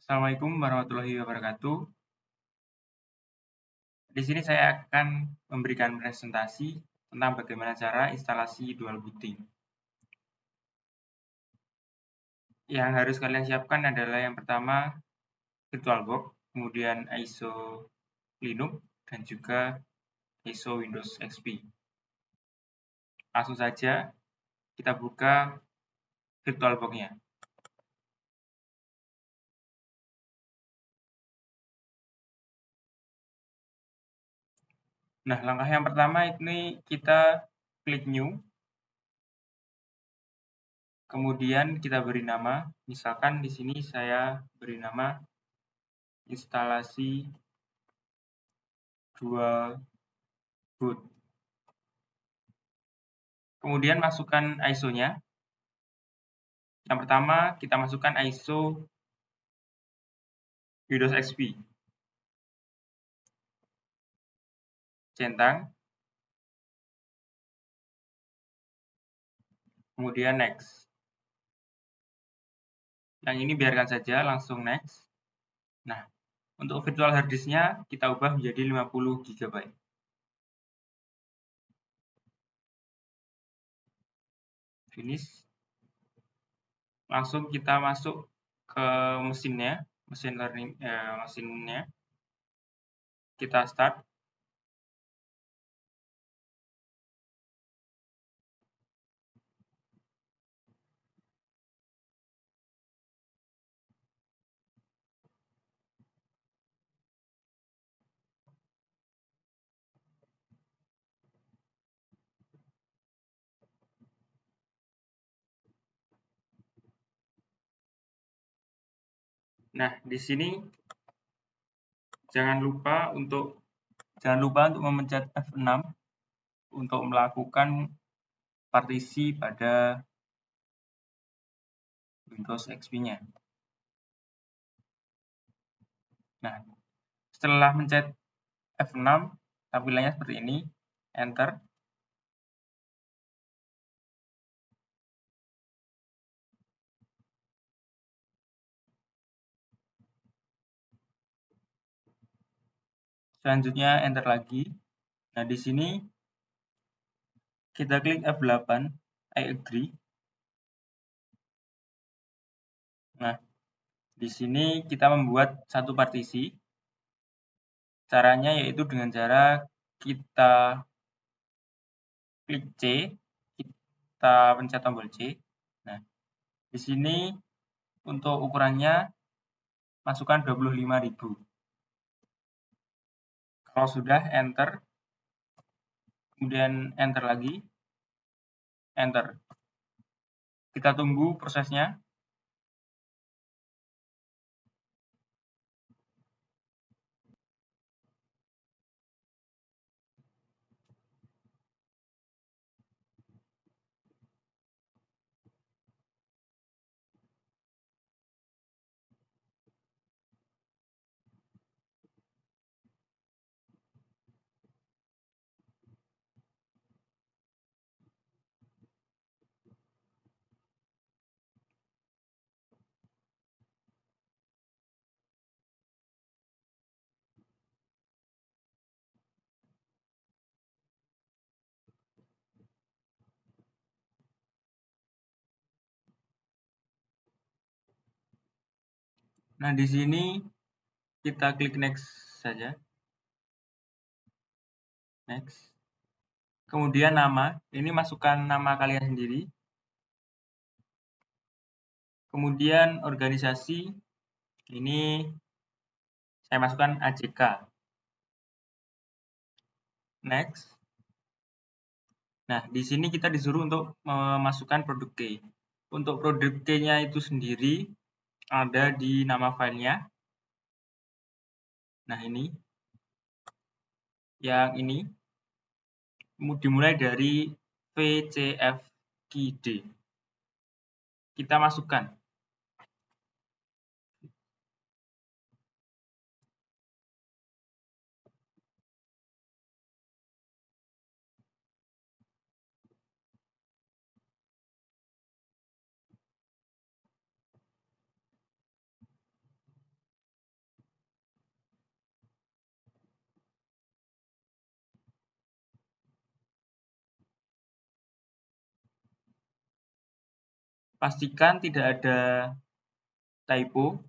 Assalamualaikum warahmatullahi wabarakatuh. Di sini saya akan memberikan presentasi tentang bagaimana cara instalasi dual booting. Yang harus kalian siapkan adalah yang pertama VirtualBox, kemudian ISO Linux, dan juga ISO Windows XP. Langsung saja kita buka VirtualBox-nya. Nah, langkah yang pertama ini kita klik New, kemudian kita beri nama, misalkan di sini saya beri nama instalasi dual boot. Kemudian masukkan ISO-nya. Yang pertama kita masukkan ISO Windows XP. Centang. Kemudian next. Yang ini biarkan saja, langsung next. Nah, untuk virtual hard disk-nya kita ubah menjadi 50 GB. Finish. Langsung kita masuk ke mesinnya, mesinnya. Kita start. Nah, di sini jangan lupa untuk memencet F6 untuk melakukan partisi pada Windows XP-nya. Nah, setelah mencet F6, tampilannya seperti ini, enter. Selanjutnya enter lagi. Nah, di sini kita klik F8, I agree. Nah, di sini kita membuat satu partisi. Caranya yaitu dengan cara kita klik C, kita pencet tombol C. Nah, di sini untuk ukurannya masukkan 25.000. Kalau sudah, enter. Kemudian enter lagi. Enter. Kita tunggu prosesnya. Nah, di sini kita klik next saja. Next. Kemudian nama, ini masukkan nama kalian sendiri. Kemudian organisasi, ini saya masukkan AJK. Next. Nah, di sini kita disuruh untuk memasukkan produk key. Untuk produk key-nya itu sendiri ada di nama filenya. Nah, ini. Yang ini dimulai dari VCFKD. Kita masukkan. pastikan tidak ada typo,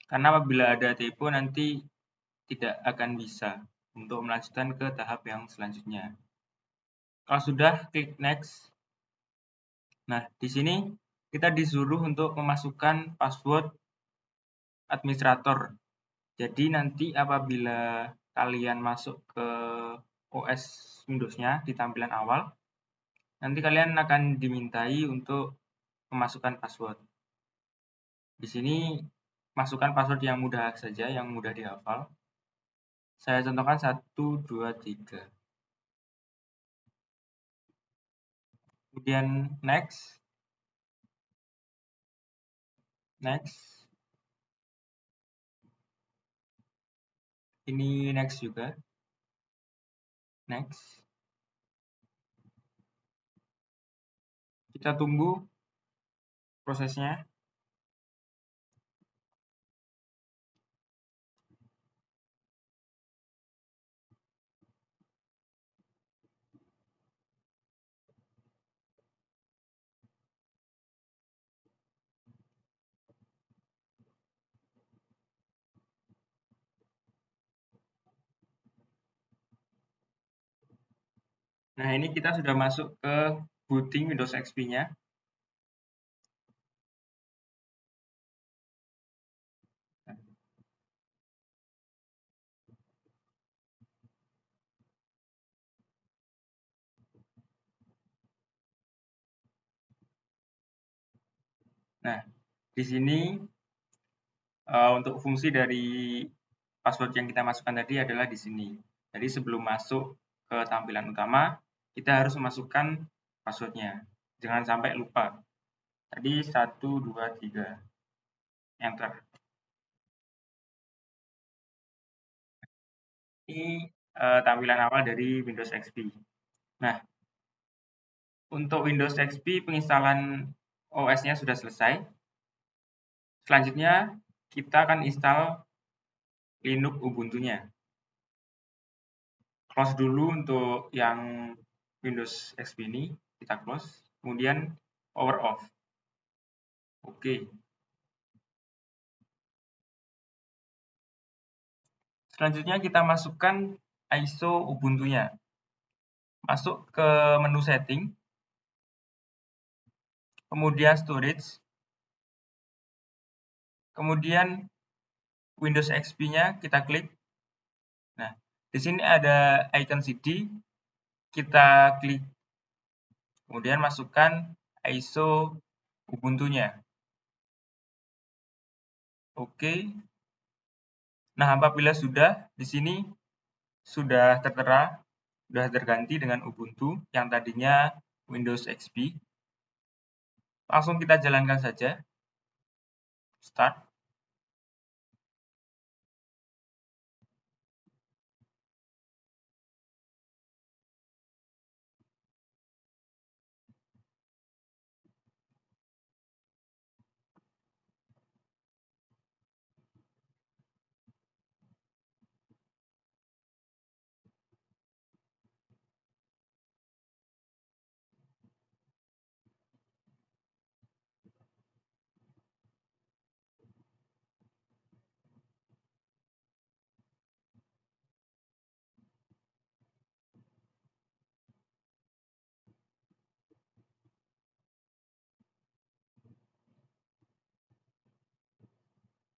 karena apabila ada typo nanti tidak akan bisa untuk melanjutkan ke tahap yang selanjutnya. Kalau sudah, klik next. Nah, di sini kita disuruh untuk memasukkan password administrator. Jadi nanti apabila kalian masuk ke OS Windows-nya di tampilan awal, nanti kalian akan dimintai untuk memasukkan password. Di sini masukkan password yang mudah saja, yang mudah dihafal. Saya contohkan 1, 2, 3. Kemudian next. Next. Ini next juga. Next. Kita tunggu prosesnya. Nah, ini kita sudah masuk ke booting Windows XP-nya. Nah, di sini untuk fungsi dari password yang kita masukkan tadi adalah di sini. Jadi sebelum masuk ke tampilan utama, kita harus memasukkan passwordnya. Jangan sampai lupa. Tadi 1, 2, 3. Enter. Ini tampilan awal dari Windows XP. Nah, untuk Windows XP penginstalan OS-nya sudah selesai. Selanjutnya kita akan install Linux Ubuntu-nya. Close dulu untuk yang Windows XP ini, kita close. Kemudian power off. Oke. Selanjutnya kita masukkan ISO Ubuntu-nya. Masuk ke menu setting, kemudian storage, kemudian Windows XP-nya kita klik. Nah, di sini ada icon CD, kita klik. Kemudian masukkan ISO Ubuntu-nya. Oke. Nah, apabila sudah, di sini sudah tertera, sudah terganti dengan Ubuntu yang tadinya Windows XP. Langsung kita jalankan saja. Start.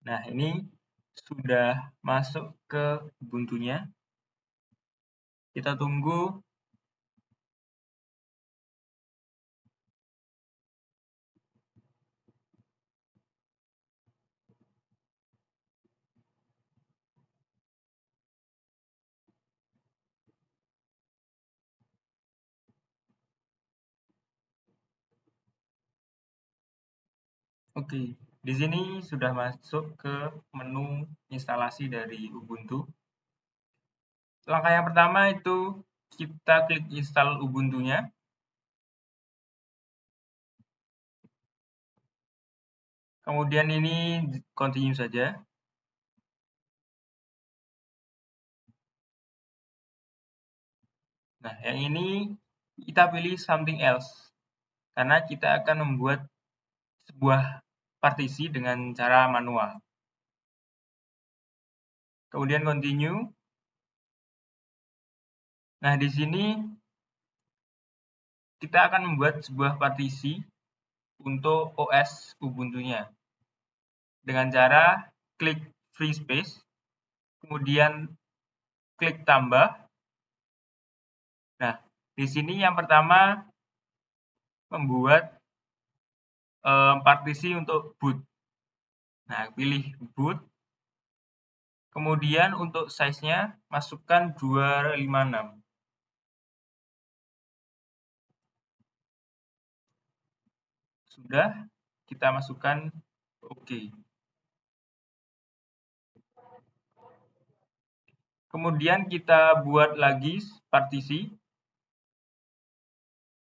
Nah, ini sudah masuk ke Ubuntu-nya. Kita tunggu. Oke, di sini sudah masuk ke menu instalasi dari Ubuntu. Langkah yang pertama itu kita klik install Ubuntu-nya. Kemudian ini continue saja. Nah, yang ini kita pilih something else. Karena kita akan membuat sebuah partisi dengan cara manual. Kemudian continue. Nah, di sini kita akan membuat sebuah partisi untuk OS Ubuntu-nya dengan cara klik free space, kemudian klik tambah. Nah, di sini yang pertama membuat partisi untuk boot. Nah, pilih boot. Kemudian untuk size-nya masukkan 256. Sudah, kita masukkan OK. Kemudian kita buat lagi partisi.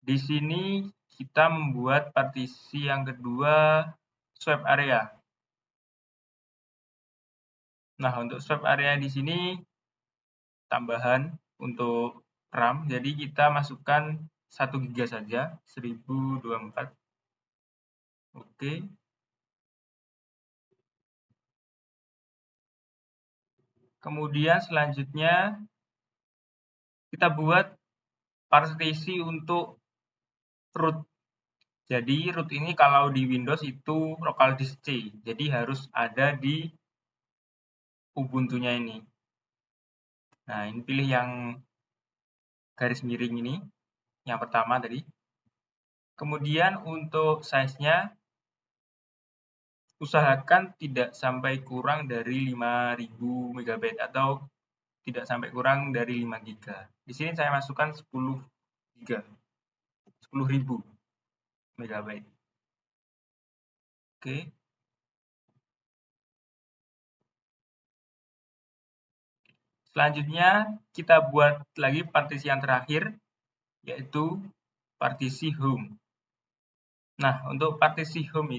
Di sini kita membuat partisi yang kedua, swap area. Nah, untuk swap area di sini tambahan untuk RAM, jadi kita masukkan 1 GB saja, 1024. Oke. Kemudian selanjutnya kita buat partisi untuk root. Jadi root ini kalau di Windows itu local disk C, jadi harus ada di Ubuntu-nya ini. Nah, ini pilih yang garis miring ini, yang pertama tadi. Kemudian untuk size-nya, usahakan tidak sampai kurang dari 5000 MB atau tidak sampai kurang dari 5 GB. Di sini saya masukkan 10 GB, 10.000 MB. Oke. Selanjutnya kita buat lagi partisi yang terakhir, yaitu partisi home. Nah, untuk partisi home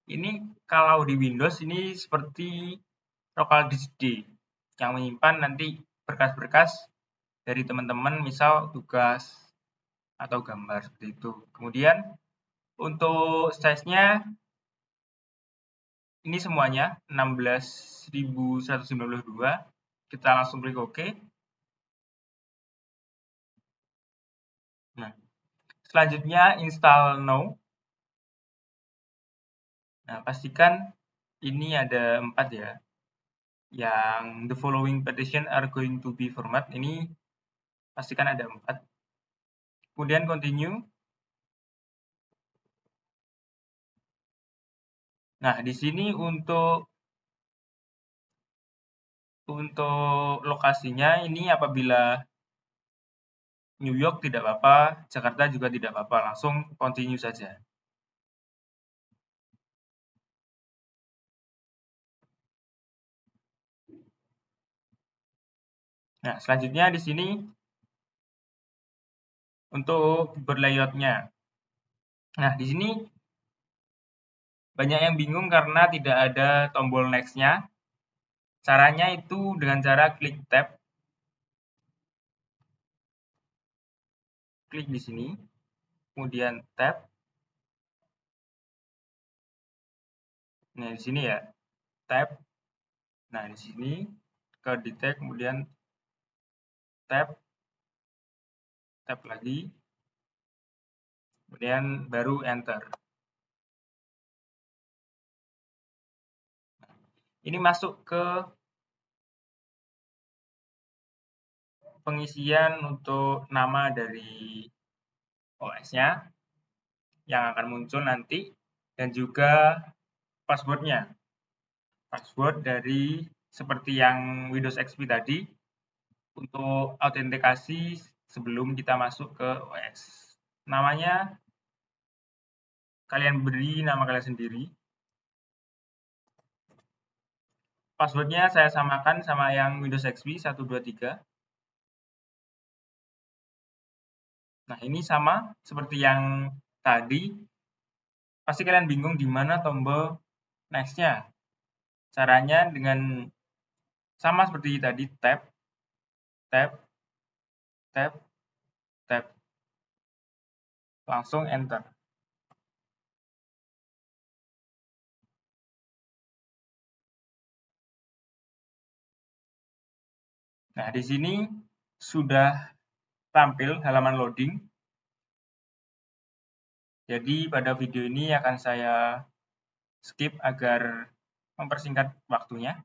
ini kalau di Windows ini seperti local disk D yang menyimpan nanti berkas-berkas dari teman-teman, misal tugas atau gambar seperti itu. Kemudian untuk size-nya ini semuanya 16.192. Kita langsung klik OK. Nah, selanjutnya install now. Nah, pastikan ini ada 4 ya. Yang the following partition are going to be format, ini pastikan ada 4. Kemudian continue. Nah, di sini untuk lokasinya ini apabila New York tidak apa-apa, Jakarta juga tidak apa-apa, langsung continue saja. Nah, selanjutnya di sini untuk berlayoutnya. Nah, di sini banyak yang bingung karena tidak ada tombol next-nya. Caranya itu dengan cara klik tab. Klik di sini, kemudian tab. Nah, di sini ya, tab. Nah, di sini ke detect, kemudian tab, tab lagi, kemudian baru enter. Ini masuk ke pengisian untuk nama dari OS-nya yang akan muncul nanti, dan juga password-nya. Password dari seperti yang Windows XP tadi, untuk autentikasi sebelum kita masuk ke OS. Namanya kalian beri nama kalian sendiri. Password-nya saya samakan sama yang Windows XP 123. Nah, ini sama seperti yang tadi. Pasti kalian bingung di mana tombol next-nya. Caranya dengan sama seperti tadi, tab, tab, tab, tab. Langsung enter. Nah, di sini sudah tampil halaman loading. Jadi pada video ini akan saya skip agar mempersingkat waktunya.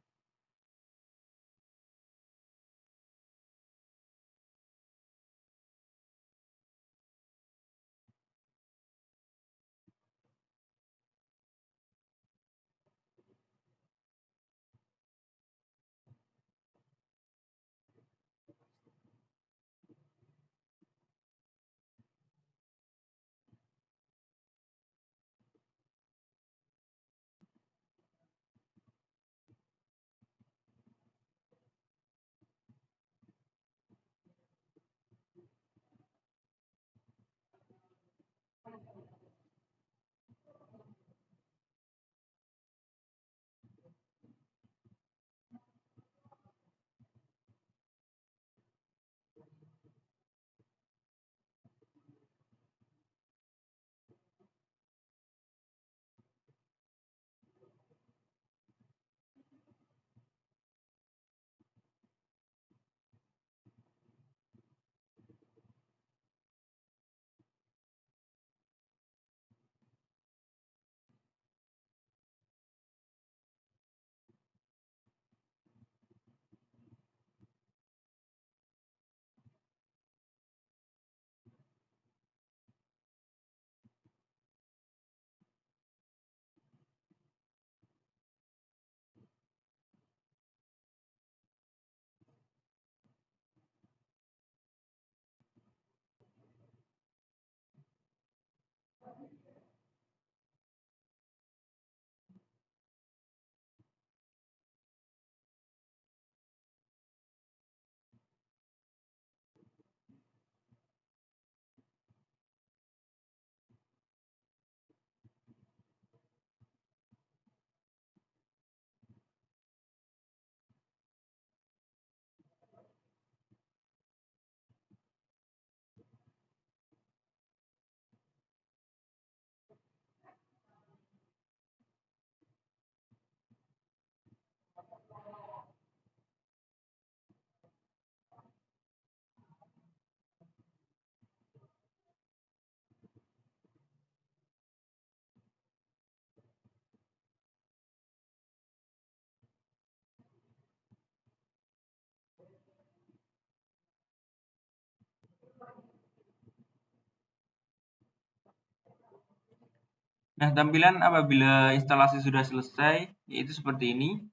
Nah, tampilan apabila instalasi sudah selesai, yaitu seperti ini.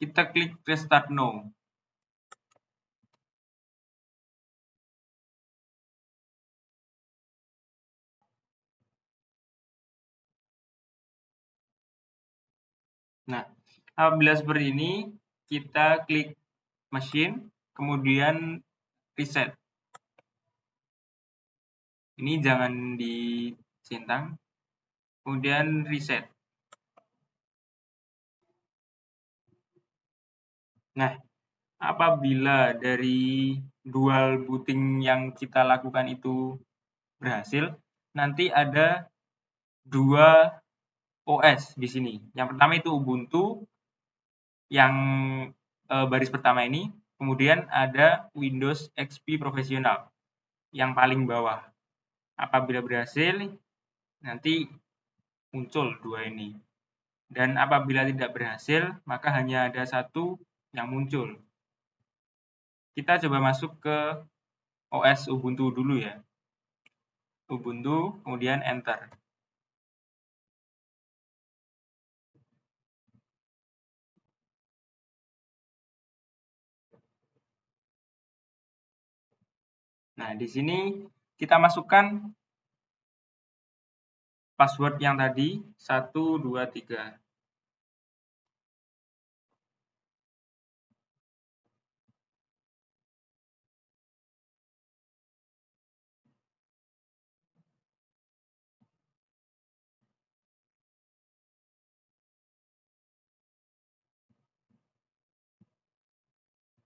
Kita klik Restart Now. Nah, apabila seperti ini, kita klik Machine, kemudian Reset. Ini jangan dicentang, kemudian Reset. Nah, apabila dari dual booting yang kita lakukan itu berhasil, nanti ada dua OS di sini. Yang pertama itu Ubuntu yang baris pertama ini, kemudian ada Windows XP Professional yang paling bawah. Apabila berhasil, nanti muncul dua ini. Dan apabila tidak berhasil, maka hanya ada satu yang muncul. Kita coba masuk ke OS Ubuntu dulu ya. Ubuntu, kemudian Enter. Nah, di sini kita masukkan password yang tadi, 123.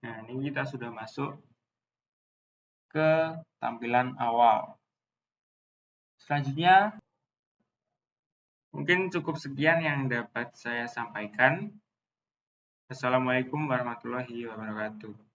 Nah, ini kita sudah masuk ke tampilan awal. Selanjutnya, mungkin cukup sekian yang dapat saya sampaikan. Assalamualaikum warahmatullahi wabarakatuh.